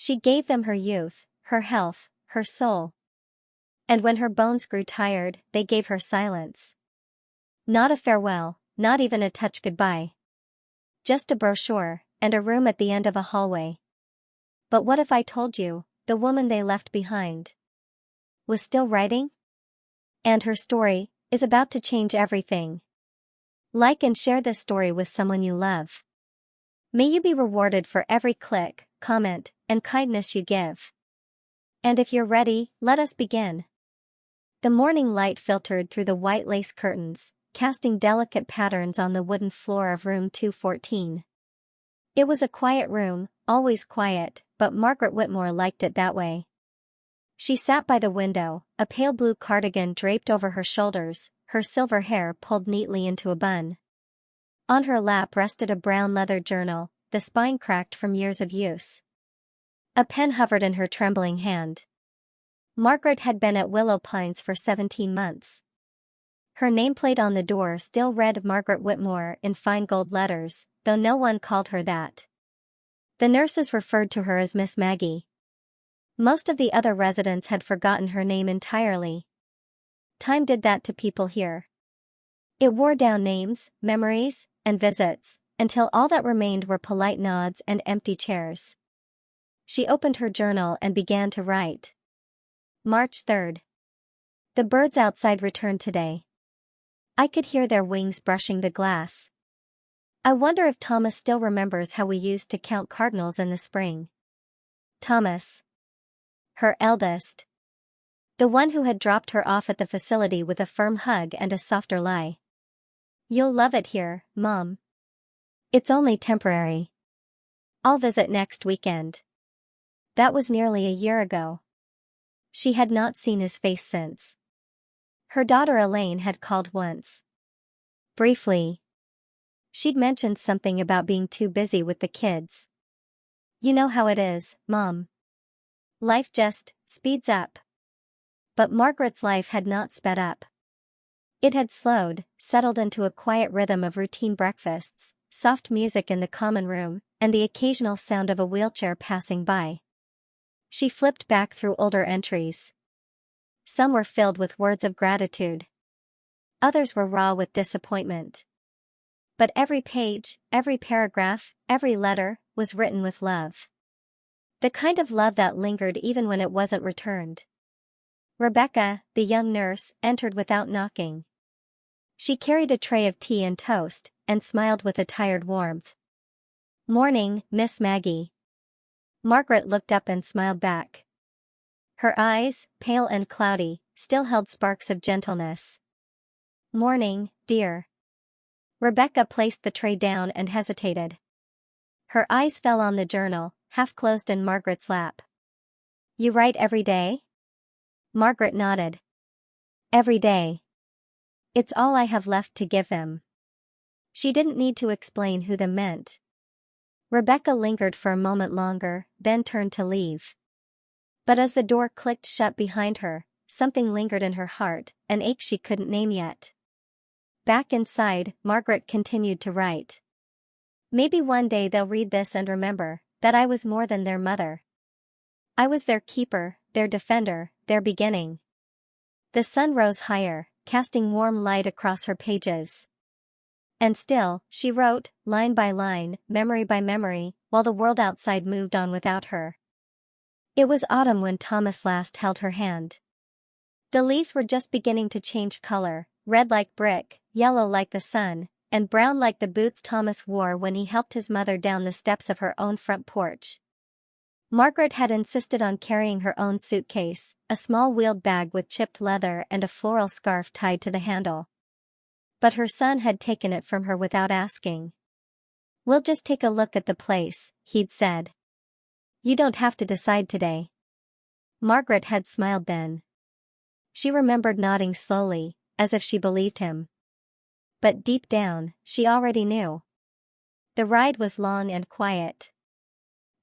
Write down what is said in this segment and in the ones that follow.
She gave them her youth, her health, her soul. And when her bones grew tired, they gave her silence. Not a farewell, not even a touch goodbye. Just a brochure, and a room at the end of a hallway. But what if I told you, the woman they left behind was still writing? And her story is about to change everything. Like and share this story with someone you love. May you be rewarded for every click, comment, and kindness you give. And if you're ready, let us begin. The morning light filtered through the white lace curtains, casting delicate patterns on the wooden floor of room 214. It was a quiet room, always quiet, but Margaret Whitmore liked it that way. She sat by the window, a pale blue cardigan draped over her shoulders, her silver hair pulled neatly into a bun. On her lap rested a brown leather journal, the spine cracked from years of use. A pen hovered in her trembling hand. Margaret had been at Willow Pines for 17 months. Her nameplate on the door still read Margaret Whitmore in fine gold letters, though no one called her that. The nurses referred to her as Miss Maggie. Most of the other residents had forgotten her name entirely. Time did that to people here. It wore down names, memories, and visits, until all that remained were polite nods and empty chairs. She opened her journal and began to write. March 3rd. The birds outside returned today. I could hear their wings brushing the glass. I wonder if Thomas still remembers how we used to count cardinals in the spring. Thomas. Her eldest. The one who had dropped her off at the facility with a firm hug and a softer lie. You'll love it here, Mom. It's only temporary. I'll visit next weekend. That was nearly a year ago. She had not seen his face since. Her daughter Elaine had called once. Briefly. She'd mentioned something about being too busy with the kids. You know how it is, Mom. Life just speeds up. But Margaret's life had not sped up. It had slowed, settled into a quiet rhythm of routine breakfasts, soft music in the common room, and the occasional sound of a wheelchair passing by. She flipped back through older entries. Some were filled with words of gratitude. Others were raw with disappointment. But every page, every paragraph, every letter, was written with love. The kind of love that lingered even when it wasn't returned. Rebecca, the young nurse, entered without knocking. She carried a tray of tea and toast, and smiled with a tired warmth. Morning, Miss Maggie. Margaret looked up and smiled back. Her eyes, pale and cloudy, still held sparks of gentleness. Morning, dear. Rebecca placed the tray down and hesitated. Her eyes fell on the journal, half closed in Margaret's lap. You write every day? Margaret nodded. Every day. It's all I have left to give them. She didn't need to explain who them meant. Rebecca lingered for a moment longer, then turned to leave. But as the door clicked shut behind her, something lingered in her heart, an ache she couldn't name yet. Back inside, Margaret continued to write. Maybe one day they'll read this and remember that I was more than their mother. I was their keeper, their defender, their beginning. The sun rose higher, casting warm light across her pages. And still, she wrote, line by line, memory by memory, while the world outside moved on without her. It was autumn when Thomas last held her hand. The leaves were just beginning to change color, red like brick, yellow like the sun, and brown like the boots Thomas wore when he helped his mother down the steps of her own front porch. Margaret had insisted on carrying her own suitcase, a small wheeled bag with chipped leather and a floral scarf tied to the handle. But her son had taken it from her without asking. We'll just take a look at the place, he'd said. You don't have to decide today. Margaret had smiled then. She remembered nodding slowly, as if she believed him. But deep down, she already knew. The ride was long and quiet.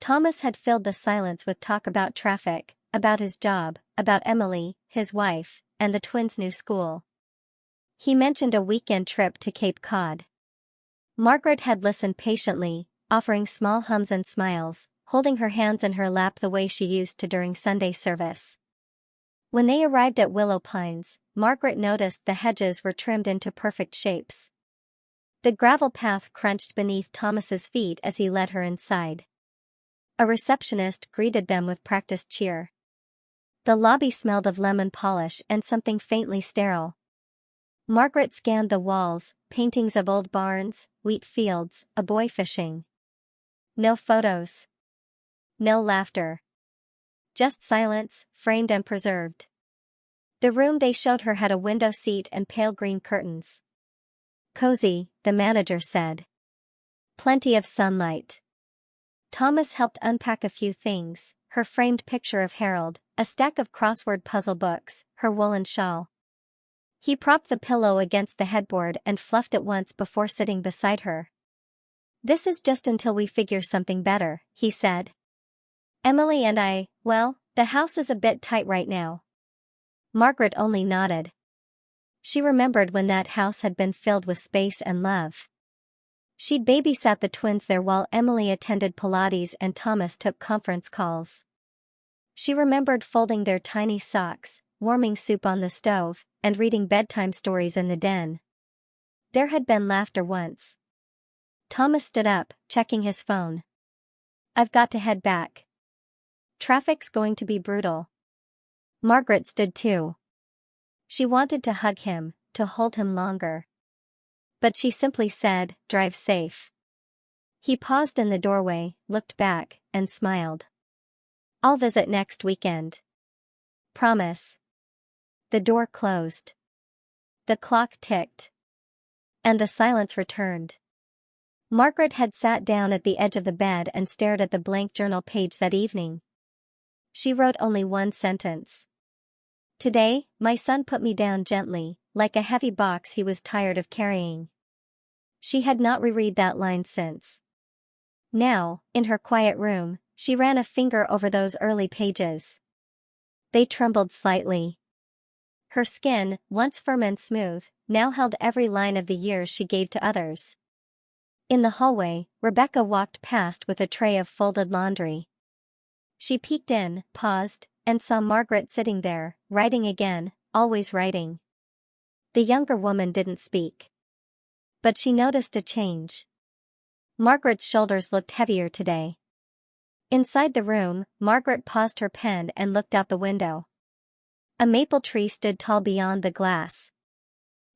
Thomas had filled the silence with talk about traffic, about his job, about Emily, his wife, and the twins' new school. He mentioned a weekend trip to Cape Cod. Margaret had listened patiently, offering small hums and smiles, holding her hands in her lap the way she used to during Sunday service. When they arrived at Willow Pines, Margaret noticed the hedges were trimmed into perfect shapes. The gravel path crunched beneath Thomas's feet as he led her inside. A receptionist greeted them with practiced cheer. The lobby smelled of lemon polish and something faintly sterile. Margaret scanned the walls, paintings of old barns, wheat fields, a boy fishing. No photos. No laughter. Just silence, framed and preserved. The room they showed her had a window seat and pale green curtains. Cozy, the manager said. Plenty of sunlight. Thomas helped unpack a few things, her framed picture of Harold, a stack of crossword puzzle books, her woolen shawl. He propped the pillow against the headboard and fluffed it once before sitting beside her. This is just until we figure something better, he said. Emily and well, the house is a bit tight right now. Margaret only nodded. She remembered when that house had been filled with space and love. She'd babysat the twins there while Emily attended Pilates and Thomas took conference calls. She remembered folding their tiny socks, warming soup on the stove, and reading bedtime stories in the den. There had been laughter once. Thomas stood up, checking his phone. I've got to head back. Traffic's going to be brutal. Margaret stood too. She wanted to hug him, to hold him longer. But she simply said, drive safe. He paused in the doorway, looked back, and smiled. I'll visit next weekend. Promise. The door closed. The clock ticked. And the silence returned. Margaret had sat down at the edge of the bed and stared at the blank journal page that evening. She wrote only one sentence. Today, my son put me down gently, like a heavy box he was tired of carrying. She had not reread that line since. Now, in her quiet room, she ran a finger over those early pages. They trembled slightly. Her skin, once firm and smooth, now held every line of the years she gave to others. In the hallway, Rebecca walked past with a tray of folded laundry. She peeked in, paused, and saw Margaret sitting there, writing again, always writing. The younger woman didn't speak. But she noticed a change. Margaret's shoulders looked heavier today. Inside the room, Margaret paused her pen and looked out the window. A maple tree stood tall beyond the glass.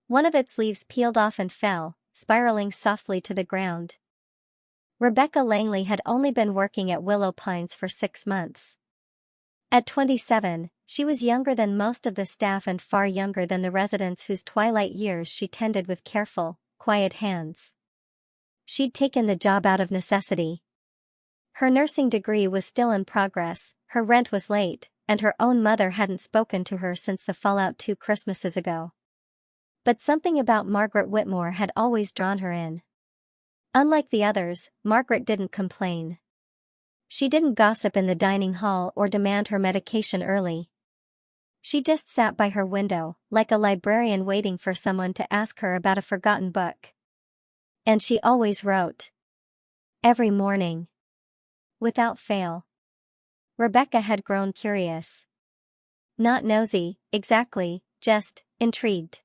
One of its leaves peeled off and fell, spiraling softly to the ground. Rebecca Langley had only been working at Willow Pines for 6 months. At 27, she was younger than most of the staff and far younger than the residents whose twilight years she tended with careful, quiet hands. She'd taken the job out of necessity. Her nursing degree was still in progress, her rent was late, and her own mother hadn't spoken to her since the fallout 2 Christmases ago. But something about Margaret Whitmore had always drawn her in. Unlike the others, Margaret didn't complain. She didn't gossip in the dining hall or demand her medication early. She just sat by her window, like a librarian waiting for someone to ask her about a forgotten book. And she always wrote. Every morning. Without fail. Rebecca had grown curious. Not nosy, exactly, just intrigued.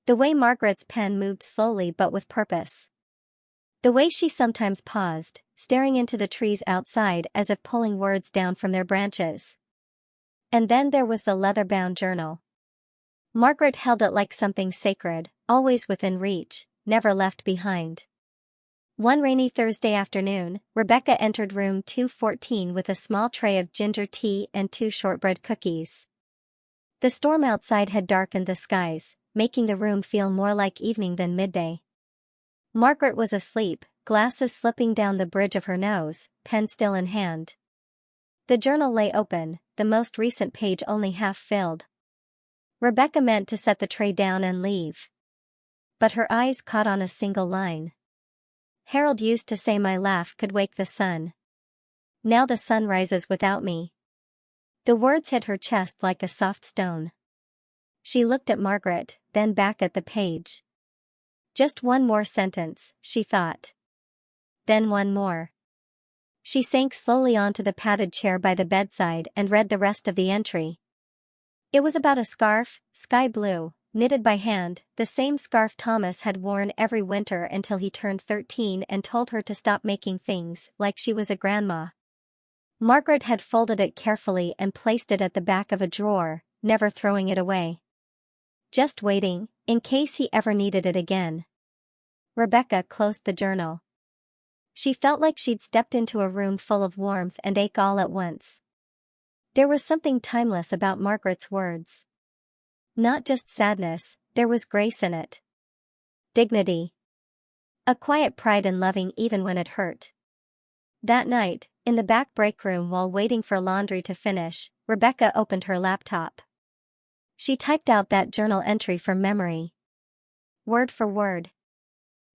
The way Margaret's pen moved slowly but with purpose. The way she sometimes paused, staring into the trees outside as if pulling words down from their branches. And then there was the leather-bound journal. Margaret held it like something sacred, always within reach, never left behind. One rainy Thursday afternoon, Rebecca entered room 214 with a small tray of ginger tea and 2 shortbread cookies. The storm outside had darkened the skies, making the room feel more like evening than midday. Margaret was asleep, glasses slipping down the bridge of her nose, pen still in hand. The journal lay open, the most recent page only half filled. Rebecca meant to set the tray down and leave. But her eyes caught on a single line. Harold used to say my laugh could wake the sun. Now the sun rises without me. The words hit her chest like a soft stone. She looked at Margaret, then back at the page. Just one more sentence, she thought. Then one more. She sank slowly onto the padded chair by the bedside and read the rest of the entry. It was about a scarf, sky blue, knitted by hand, the same scarf Thomas had worn every winter until he turned 13 and told her to stop making things like she was a grandma. Margaret had folded it carefully and placed it at the back of a drawer, never throwing it away. Just waiting, in case he ever needed it again. Rebecca closed the journal. She felt like she'd stepped into a room full of warmth and ache all at once. There was something timeless about Margaret's words. Not just sadness, there was grace in it. Dignity. A quiet pride in loving even when it hurt. That night, in the back break room while waiting for laundry to finish, Rebecca opened her laptop. She typed out that journal entry from memory. Word for word.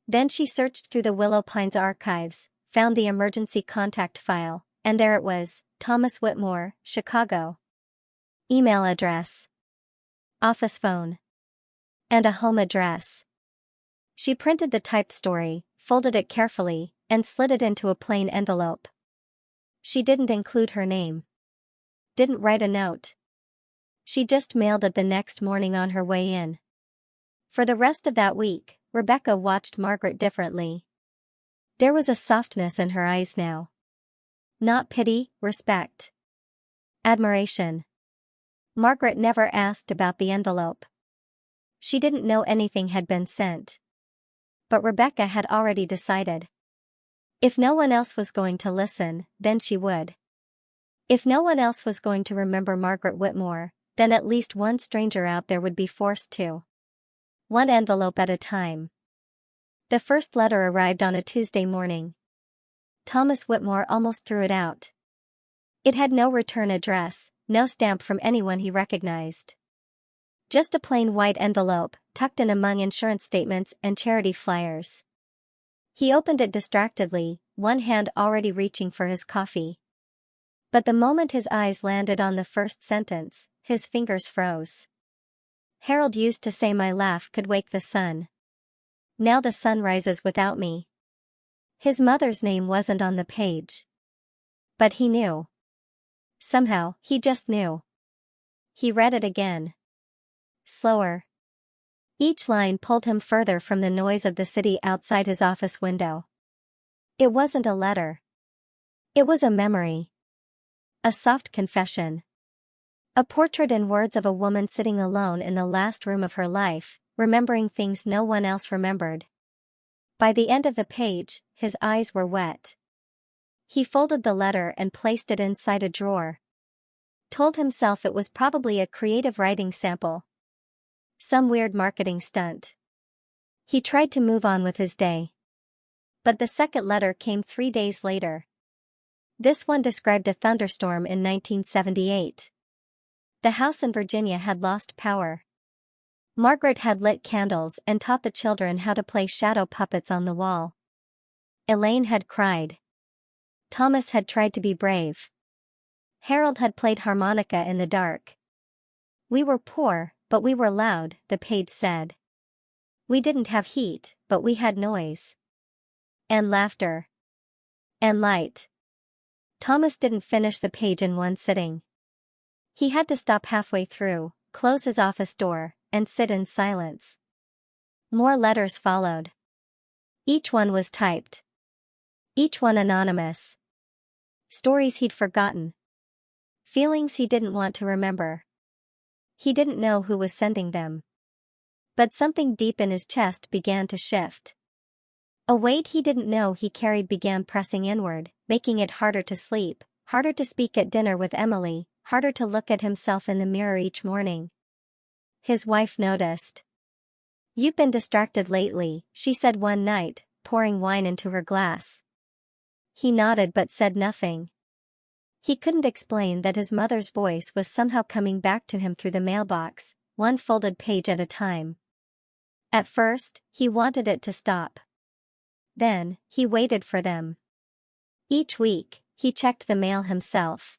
Then she searched through the Willow Pines archives, found the emergency contact file, and there it was, Thomas Whitmore, Chicago. Email address. Office phone. And a home address. She printed the typed story, folded it carefully, and slid it into a plain envelope. She didn't include her name. Didn't write a note. She just mailed it the next morning on her way in. For the rest of that week, Rebecca watched Margaret differently. There was a softness in her eyes now. Not pity, respect. Admiration. Margaret never asked about the envelope. She didn't know anything had been sent. But Rebecca had already decided. If no one else was going to listen, then she would. If no one else was going to remember Margaret Whitmore, then at least one stranger out there would be forced to. One envelope at a time. The first letter arrived on a Tuesday morning. Thomas Whitmore almost threw it out. It had no return address, no stamp from anyone he recognized. Just a plain white envelope, tucked in among insurance statements and charity flyers. He opened it distractedly, one hand already reaching for his coffee. But the moment his eyes landed on the first sentence, his fingers froze. Harold used to say my laugh could wake the sun. Now the sun rises without me. His mother's name wasn't on the page. But he knew. Somehow, he just knew. He read it again. Slower. Each line pulled him further from the noise of the city outside his office window. It wasn't a letter. It was a memory. A soft confession. A portrait in words of a woman sitting alone in the last room of her life, remembering things no one else remembered. By the end of the page, his eyes were wet. He folded the letter and placed it inside a drawer. Told himself it was probably a creative writing sample. Some weird marketing stunt. He tried to move on with his day. But the second letter came 3 days later. This one described a thunderstorm in 1978. The house in Virginia had lost power. Margaret had lit candles and taught the children how to play shadow puppets on the wall. Elaine had cried. Thomas had tried to be brave. Harold had played harmonica in the dark. We were poor, but we were loud, the page said. We didn't have heat, but we had noise. And laughter. And light. Thomas didn't finish the page in one sitting. He had to stop halfway through, close his office door, and sit in silence. More letters followed. Each one was typed. Each one anonymous. Stories he'd forgotten. Feelings he didn't want to remember. He didn't know who was sending them. But something deep in his chest began to shift. A weight he didn't know he carried began pressing inward, making it harder to sleep, harder to speak at dinner with Emily, harder to look at himself in the mirror each morning. His wife noticed. You've been distracted lately, she said one night, pouring wine into her glass. He nodded but said nothing. He couldn't explain that his mother's voice was somehow coming back to him through the mailbox, one folded page at a time. At first, he wanted it to stop. Then, he waited for them. Each week, he checked the mail himself.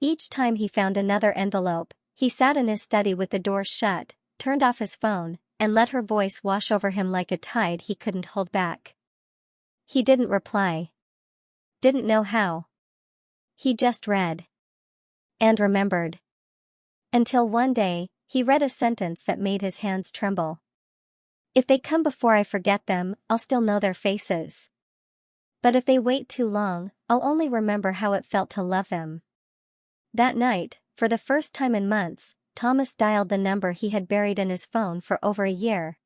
Each time he found another envelope, he sat in his study with the door shut, turned off his phone, and let her voice wash over him like a tide he couldn't hold back. He didn't reply. Didn't know how. He just read. And remembered. Until one day, he read a sentence that made his hands tremble. If they come before I forget them, I'll still know their faces. But if they wait too long, I'll only remember how it felt to love them. That night, for the first time in months, Thomas dialed the number he had buried in his phone for over a year.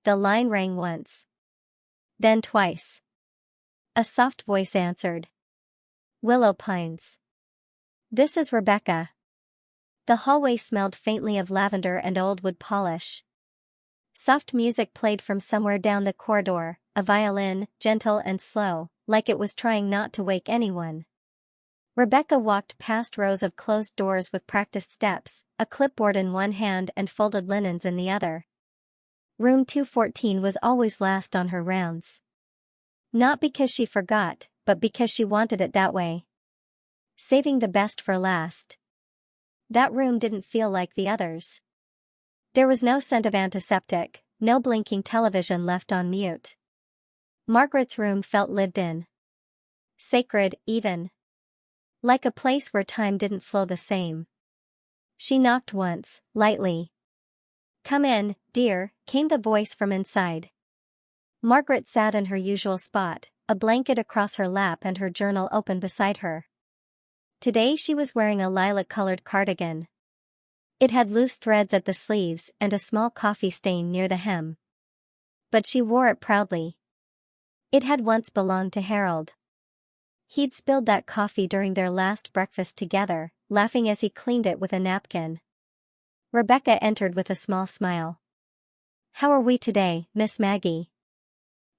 The line rang once. Then twice. A soft voice answered. Willow Pines. This is Rebecca. The hallway smelled faintly of lavender and old wood polish. Soft music played from somewhere down the corridor, a violin, gentle and slow, like it was trying not to wake anyone. Rebecca walked past rows of closed doors with practiced steps, a clipboard in one hand and folded linens in the other. Room 214 was always last on her rounds. Not because she forgot, but because she wanted it that way. Saving the best for last. That room didn't feel like the others. There was no scent of antiseptic, no blinking television left on mute. Margaret's room felt lived in. Sacred, even. Like a place where time didn't flow the same. She knocked once, lightly. Come in, dear, came the voice from inside. Margaret sat in her usual spot, a blanket across her lap and her journal open beside her. Today she was wearing a lilac-colored cardigan. It had loose threads at the sleeves and a small coffee stain near the hem. But she wore it proudly. It had once belonged to Harold. He'd spilled that coffee during their last breakfast together, laughing as he cleaned it with a napkin. Rebecca entered with a small smile. How are we today, Miss Maggie?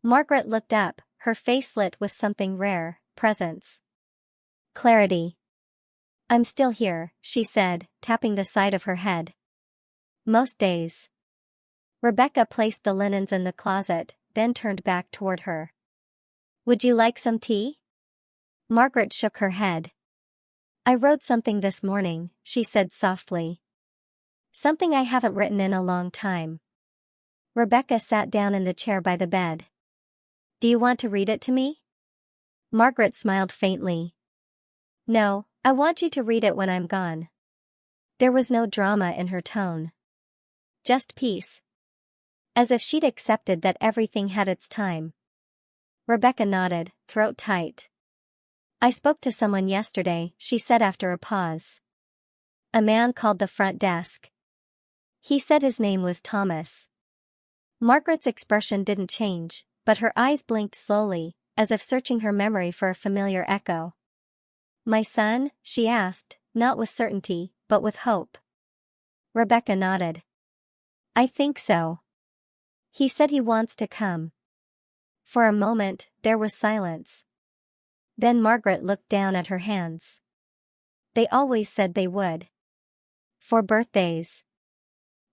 Margaret looked up, her face lit with something rare, presence. Clarity. I'm still here, she said, tapping the side of her head. Most days. Rebecca placed the linens in the closet, then turned back toward her. Would you like some tea? Margaret shook her head. I wrote something this morning, she said softly. Something I haven't written in a long time. Rebecca sat down in the chair by the bed. Do you want to read it to me? Margaret smiled faintly. No, I want you to read it when I'm gone. There was no drama in her tone. Just peace. As if she'd accepted that everything had its time. Rebecca nodded, throat tight. I spoke to someone yesterday, she said after a pause. A man called the front desk. He said his name was Thomas. Margaret's expression didn't change, but her eyes blinked slowly, as if searching her memory for a familiar echo. My son? She asked, not with certainty, but with hope. Rebecca nodded. I think so. He said he wants to come. For a moment, there was silence. Then Margaret looked down at her hands. They always said they would. For birthdays.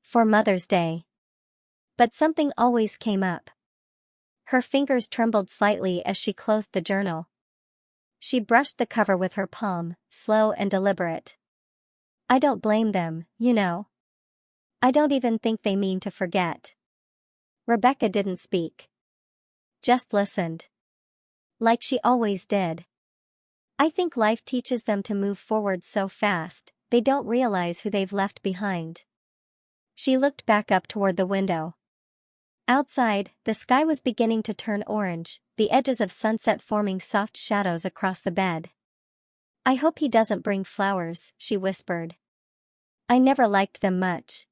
For Mother's Day. But something always came up. Her fingers trembled slightly as she closed the journal. She brushed the cover with her palm, slow and deliberate. I don't blame them, you know. I don't even think they mean to forget. Rebecca didn't speak. Just listened. Like she always did. I think life teaches them to move forward so fast, they don't realize who they've left behind. She looked back up toward the window. Outside, the sky was beginning to turn orange, the edges of sunset forming soft shadows across the bed. I hope he doesn't bring flowers, she whispered. I never liked them much.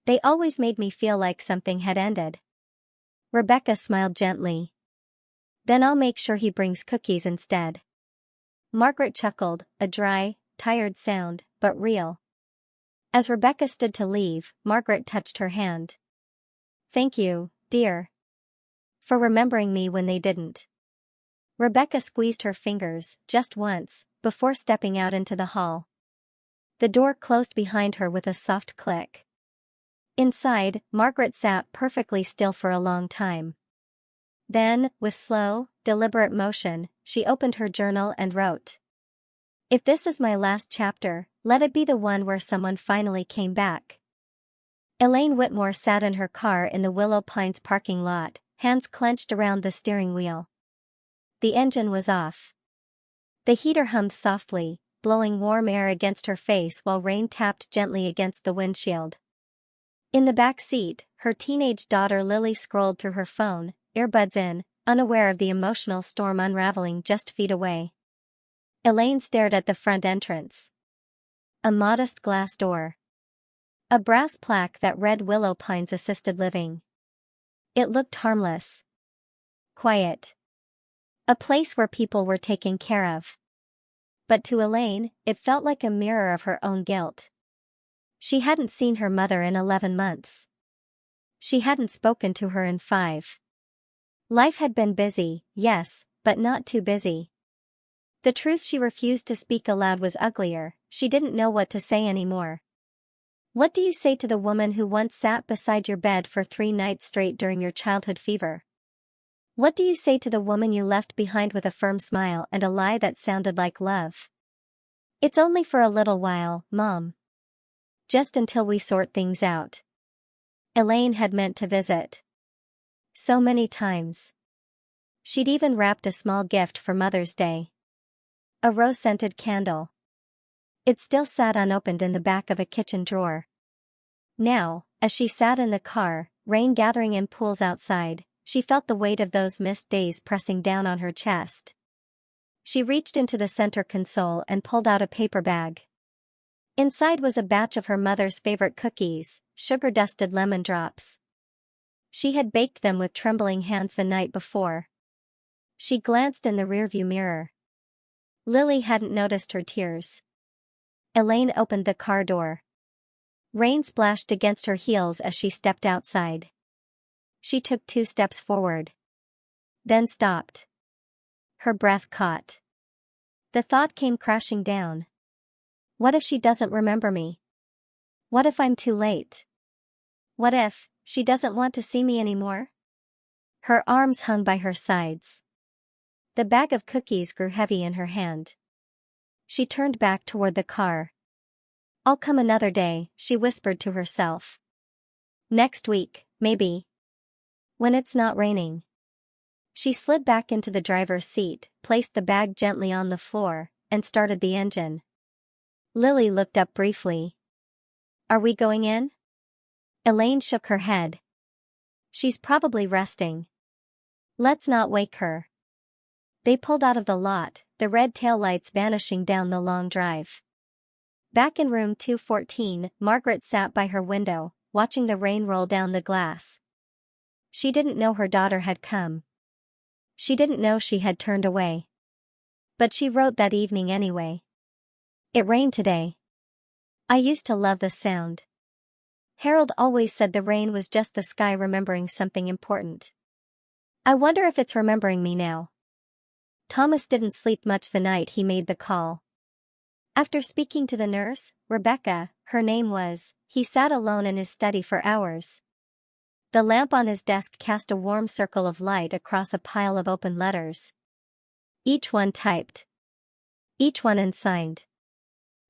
They always made me feel like something had ended. Rebecca smiled gently. Then I'll make sure he brings cookies instead. Margaret chuckled, a dry, tired sound, but real. As Rebecca stood to leave, Margaret touched her hand. Thank you, dear. For remembering me when they didn't. Rebecca squeezed her fingers, just once, before stepping out into the hall. The door closed behind her with a soft click. Inside, Margaret sat perfectly still for a long time. Then, with slow, deliberate motion, she opened her journal and wrote. If this is my last chapter, let it be the one where someone finally came back. Elaine Whitmore sat in her car in the Willow Pines parking lot, hands clenched around the steering wheel. The engine was off. The heater hummed softly, blowing warm air against her face while rain tapped gently against the windshield. In the back seat, her teenage daughter Lily scrolled through her phone, earbuds in, unaware of the emotional storm unraveling just feet away. Elaine stared at the front entrance. A modest glass door. A brass plaque that read Willow Pines Assisted Living. It looked harmless. Quiet. A place where people were taken care of. But to Elaine, it felt like a mirror of her own guilt. She hadn't seen her mother in 11 months. She hadn't spoken to her in 5. Life had been busy, yes, but not too busy. The truth she refused to speak aloud was uglier. She didn't know what to say anymore. What do you say to the woman who once sat beside your bed for 3 nights straight during your childhood fever? What do you say to the woman you left behind with a firm smile and a lie that sounded like love? It's only for a little while, Mom. Just until we sort things out. Elaine had meant to visit. So many times. She'd even wrapped a small gift for Mother's Day. A rose-scented candle. It still sat unopened in the back of a kitchen drawer. Now, as she sat in the car, rain gathering in pools outside, she felt the weight of those missed days pressing down on her chest. She reached into the center console and pulled out a paper bag. Inside was a batch of her mother's favorite cookies, sugar-dusted lemon drops. She had baked them with trembling hands the night before. She glanced in the rearview mirror. Lily hadn't noticed her tears. Elaine opened the car door. Rain splashed against her heels as she stepped outside. She took 2 steps forward. Then stopped. Her breath caught. The thought came crashing down. What if she doesn't remember me? What if I'm too late? What if she doesn't want to see me anymore? Her arms hung by her sides. The bag of cookies grew heavy in her hand. She turned back toward the car. I'll come another day, she whispered to herself. Next week, maybe. When it's not raining. She slid back into the driver's seat, placed the bag gently on the floor, and started the engine. Lily looked up briefly. Are we going in? Elaine shook her head. She's probably resting. Let's not wake her. They pulled out of the lot, the red taillights vanishing down the long drive. Back in room 214, Margaret sat by her window, watching the rain roll down the glass. She didn't know her daughter had come. She didn't know she had turned away. But she wrote that evening anyway. It rained today. I used to love the sound. Harold always said the rain was just the sky remembering something important. I wonder if it's remembering me now. Thomas didn't sleep much the night he made the call. After speaking to the nurse, Rebecca, her name was, he sat alone in his study for hours. The lamp on his desk cast a warm circle of light across a pile of open letters. Each one typed. Each one unsigned.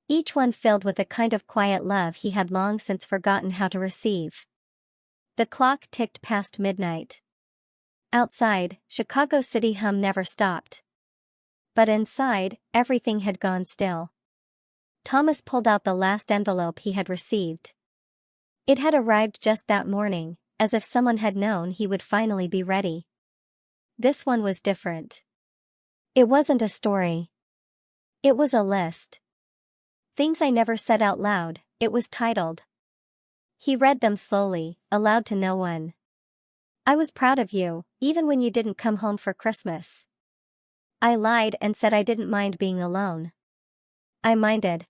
Each one filled with a kind of quiet love he had long since forgotten how to receive. The clock ticked past midnight. Outside, Chicago City hum never stopped. But inside, everything had gone still. Thomas pulled out the last envelope he had received. It had arrived just that morning, as if someone had known he would finally be ready. This one was different. It wasn't a story. It was a list. Things I never said out loud, it was titled. He read them slowly, aloud to no one. I was proud of you, even when you didn't come home for Christmas. I lied and said I didn't mind being alone. I minded.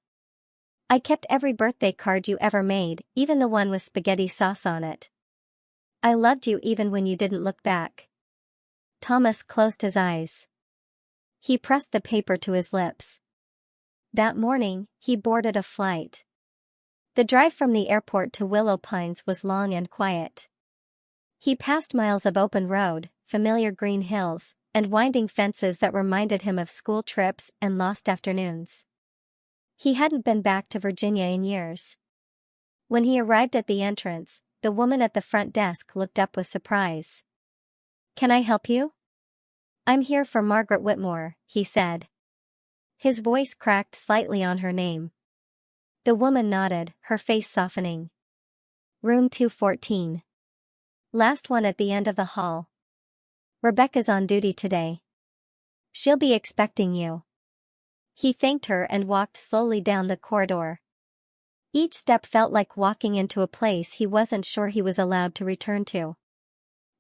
I kept every birthday card you ever made, even the one with spaghetti sauce on it. I loved you even when you didn't look back. Thomas closed his eyes. He pressed the paper to his lips. That morning, he boarded a flight. The drive from the airport to Willow Pines was long and quiet. He passed miles of open road, familiar green hills, and winding fences that reminded him of school trips and lost afternoons. He hadn't been back to Virginia in years. When he arrived at the entrance, the woman at the front desk looked up with surprise. "Can I help you?" I'm here for Margaret Whitmore, he said. His voice cracked slightly on her name. The woman nodded, her face softening. Room 214. Last one at the end of the hall. Rebecca's on duty today. She'll be expecting you. He thanked her and walked slowly down the corridor. Each step felt like walking into a place he wasn't sure he was allowed to return to.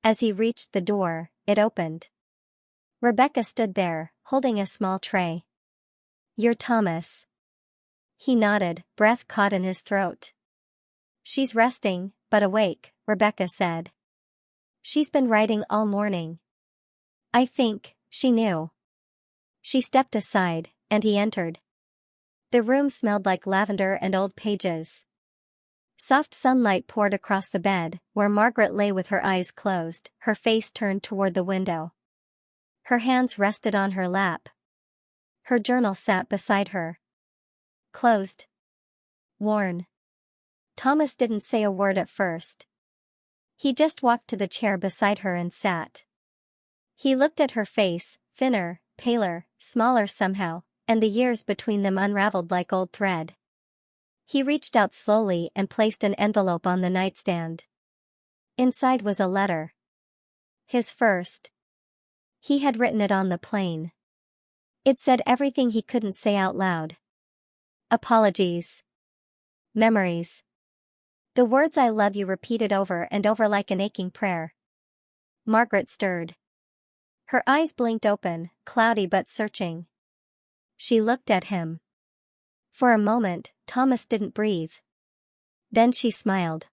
As he reached the door, it opened. Rebecca stood there, holding a small tray. You're Thomas. He nodded, breath caught in his throat. She's resting, but awake, Rebecca said. She's been writing all morning. I think she knew. She stepped aside, and he entered. The room smelled like lavender and old pages. Soft sunlight poured across the bed, where Margaret lay with her eyes closed, her face turned toward the window. Her hands rested on her lap. Her journal sat beside her. Closed. Worn. Thomas didn't say a word at first. He just walked to the chair beside her and sat. He looked at her face, thinner, paler, smaller somehow, and the years between them unraveled like old thread. He reached out slowly and placed an envelope on the nightstand. Inside was a letter. His first. He had written it on the plane. It said everything he couldn't say out loud. Apologies. Memories. The words I love you repeated over and over like an aching prayer. Margaret stirred. Her eyes blinked open, cloudy but searching. She looked at him. For a moment, Thomas didn't breathe. Then she smiled.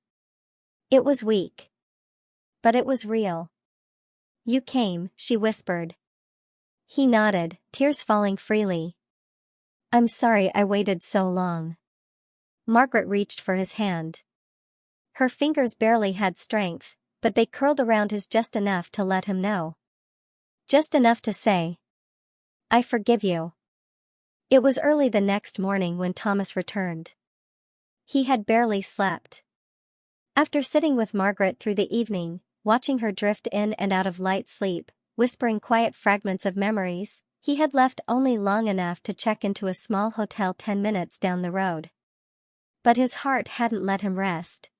It was weak. But it was real. You came, she whispered. He nodded, tears falling freely. I'm sorry I waited so long. Margaret reached for his hand. Her fingers barely had strength, but they curled around his just enough to let him know. Just enough to say, I forgive you. It was early the next morning when Thomas returned. He had barely slept. After sitting with Margaret through the evening, watching her drift in and out of light sleep, whispering quiet fragments of memories, he had left only long enough to check into a small hotel 10 minutes down the road. But his heart hadn't let him rest.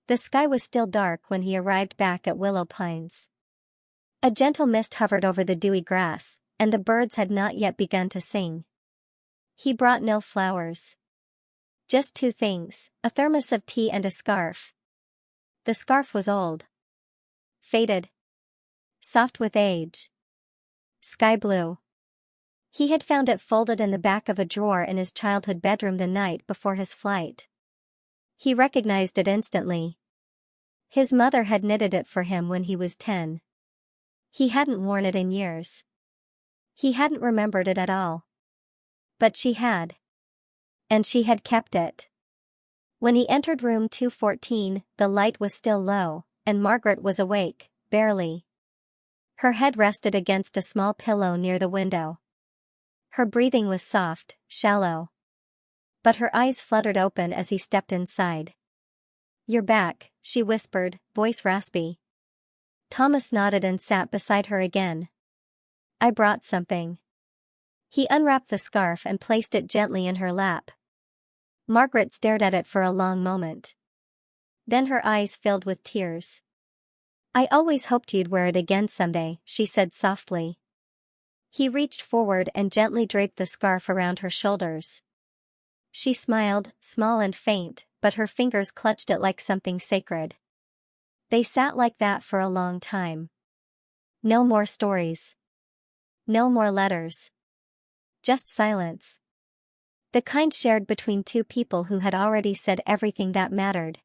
The sky was still dark when he arrived back at Willow Pines. A gentle mist hovered over the dewy grass, and the birds had not yet begun to sing. He brought no flowers. Just two things, a thermos of tea and a scarf. The scarf was old. Faded. Soft with age. Sky blue. He had found it folded in the back of a drawer in his childhood bedroom the night before his flight. He recognized it instantly. His mother had knitted it for him when he was 10. He hadn't worn it in years. He hadn't remembered it at all. But she had. And she had kept it. When he entered room 214, the light was still low, and Margaret was awake, barely. Her head rested against a small pillow near the window. Her breathing was soft, shallow. But her eyes fluttered open as he stepped inside. You're back, she whispered, voice raspy. Thomas nodded and sat beside her again. I brought something. He unwrapped the scarf and placed it gently in her lap. Margaret stared at it for a long moment. Then her eyes filled with tears. I always hoped you'd wear it again someday, she said softly. He reached forward and gently draped the scarf around her shoulders. She smiled, small and faint, but her fingers clutched it like something sacred. They sat like that for a long time. No more stories. No more letters. Just silence. The kind shared between two people who had already said everything that mattered.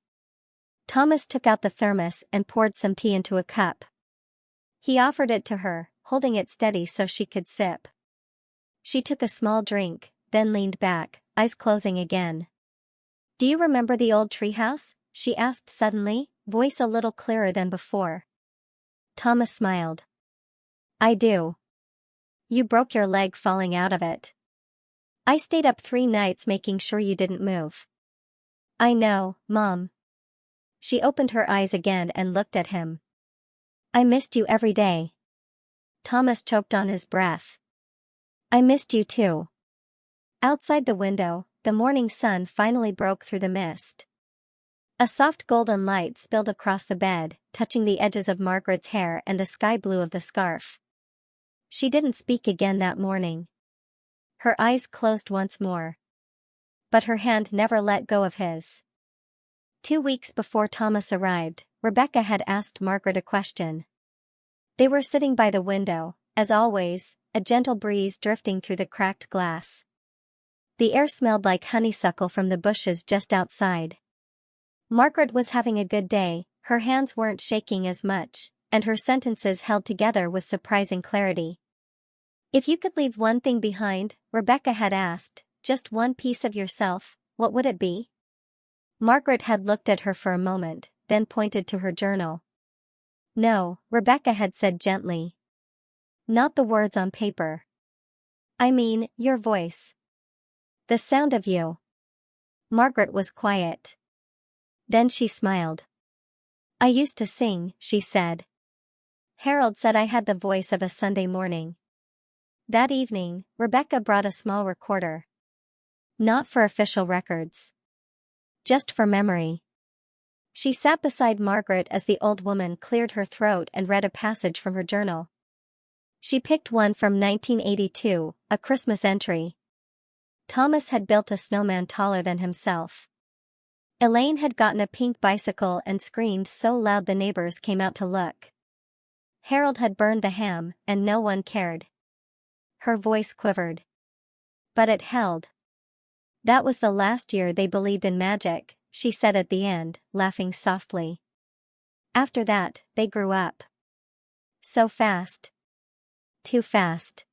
Thomas took out the thermos and poured some tea into a cup. He offered it to her, holding it steady so she could sip. She took a small drink, then leaned back, eyes closing again. Do you remember the old treehouse? She asked suddenly, voice a little clearer than before. Thomas smiled. I do. You broke your leg falling out of it. I stayed up 3 nights making sure you didn't move. I know, Mom. She opened her eyes again and looked at him. I missed you every day. Thomas choked on his breath. I missed you too. Outside the window, the morning sun finally broke through the mist. A soft golden light spilled across the bed, touching the edges of Margaret's hair and the sky blue of the scarf. She didn't speak again that morning. Her eyes closed once more. But her hand never let go of his. 2 weeks before Thomas arrived, Rebecca had asked Margaret a question. They were sitting by the window, as always, a gentle breeze drifting through the cracked glass. The air smelled like honeysuckle from the bushes just outside. Margaret was having a good day, her hands weren't shaking as much, and her sentences held together with surprising clarity. If you could leave one thing behind, Rebecca had asked, just one piece of yourself, what would it be? Margaret had looked at her for a moment, then pointed to her journal. No, Rebecca had said gently. Not the words on paper. I mean, your voice. The sound of you. Margaret was quiet. Then she smiled. I used to sing, she said. Harold said I had the voice of a Sunday morning. That evening, Rebecca brought a small recorder. Not for official records. Just for memory. She sat beside Margaret as the old woman cleared her throat and read a passage from her journal. She picked one from 1982, a Christmas entry. Thomas had built a snowman taller than himself. Elaine had gotten a pink bicycle and screamed so loud the neighbors came out to look. Harold had burned the ham, and no one cared. Her voice quivered. But it held. That was the last year they believed in magic, she said at the end, laughing softly. After that, they grew up. So fast. Too fast.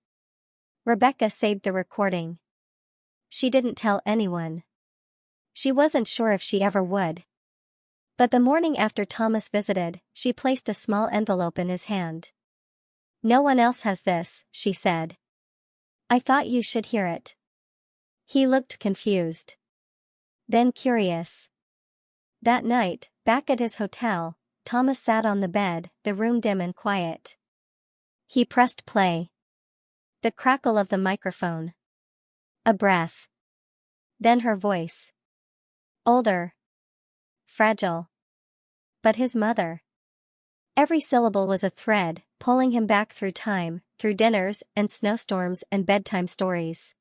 Rebecca saved the recording. She didn't tell anyone. She wasn't sure if she ever would. But the morning after Thomas visited, she placed a small envelope in his hand. No one else has this, she said. I thought you should hear it. He looked confused. Then curious. That night, back at his hotel, Thomas sat on the bed, the room dim and quiet. He pressed play. The crackle of the microphone. A breath. Then her voice. Older. Fragile. But his mother. Every syllable was a thread, pulling him back through time, through dinners and snowstorms and bedtime stories.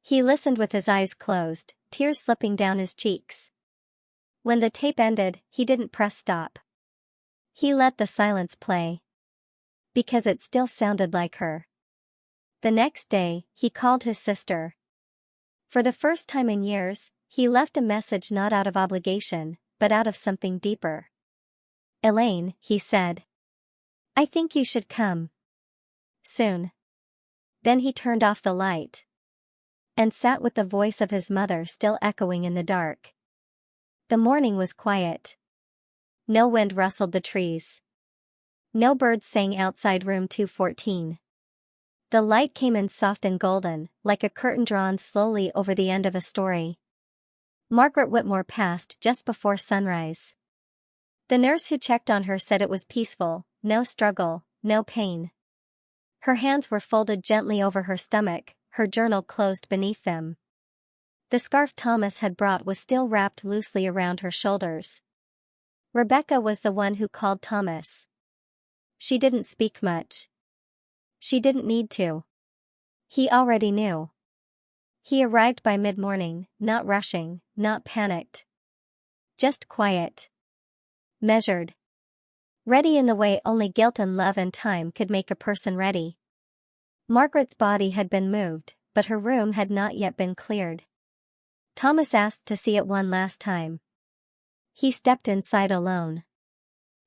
He listened with his eyes closed, tears slipping down his cheeks. When the tape ended, he didn't press stop. He let the silence play. Because it still sounded like her. The next day, he called his sister. For the first time in years, he left a message not out of obligation, but out of something deeper. Elaine, he said. I think you should come. Soon. Then he turned off the light. And sat with the voice of his mother still echoing in the dark. The morning was quiet. No wind rustled the trees. No birds sang outside room 214. The light came in soft and golden, like a curtain drawn slowly over the end of a story. Margaret Whitmore passed just before sunrise. The nurse who checked on her said it was peaceful, no struggle, no pain. Her hands were folded gently over her stomach, her journal closed beneath them. The scarf Thomas had brought was still wrapped loosely around her shoulders. Rebecca was the one who called Thomas. She didn't speak much. She didn't need to. He already knew. He arrived by mid-morning, not rushing, not panicked. Just quiet. Measured. Ready in the way only guilt and love and time could make a person ready. Margaret's body had been moved, but her room had not yet been cleared. Thomas asked to see it one last time. He stepped inside alone.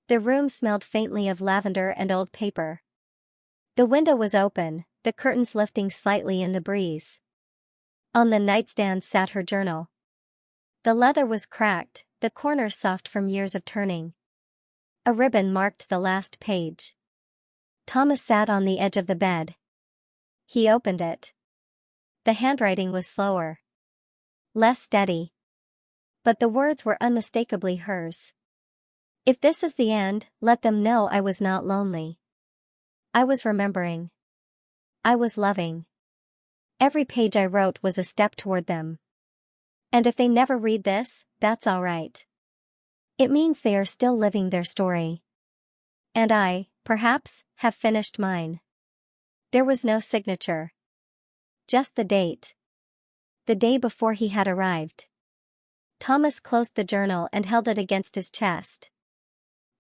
The room smelled faintly of lavender and old paper. The window was open, the curtains lifting slightly in the breeze. On the nightstand sat her journal. The leather was cracked, the corners soft from years of turning. A ribbon marked the last page. Thomas sat on the edge of the bed. He opened it. The handwriting was slower. Less steady. But the words were unmistakably hers. If this is the end, let them know I was not lonely. I was remembering. I was loving. Every page I wrote was a step toward them. And if they never read this, that's all right. It means they are still living their story. And I, perhaps, have finished mine. There was no signature. Just the date. The day before he had arrived. Thomas closed the journal and held it against his chest.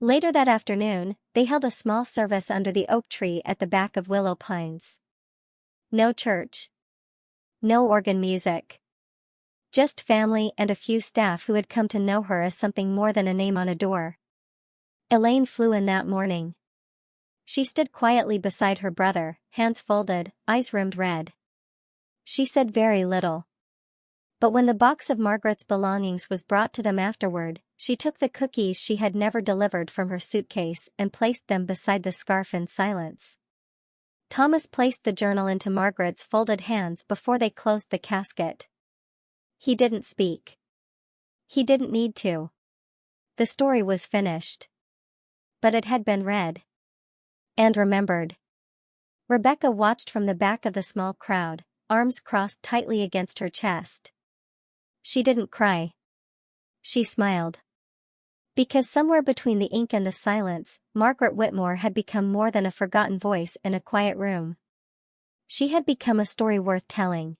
Later that afternoon, they held a small service under the oak tree at the back of Willow Pines. No church. No organ music. Just family and a few staff who had come to know her as something more than a name on a door. Elaine flew in that morning. She stood quietly beside her brother, hands folded, eyes rimmed red. She said very little. But when the box of Margaret's belongings was brought to them afterward, she took the cookies she had never delivered from her suitcase and placed them beside the scarf in silence. Thomas placed the journal into Margaret's folded hands before they closed the casket. He didn't speak. He didn't need to. The story was finished. But it had been read. And remembered. Rebecca watched from the back of the small crowd, arms crossed tightly against her chest. She didn't cry. She smiled. Because somewhere between the ink and the silence, Margaret Whitmore had become more than a forgotten voice in a quiet room. She had become a story worth telling.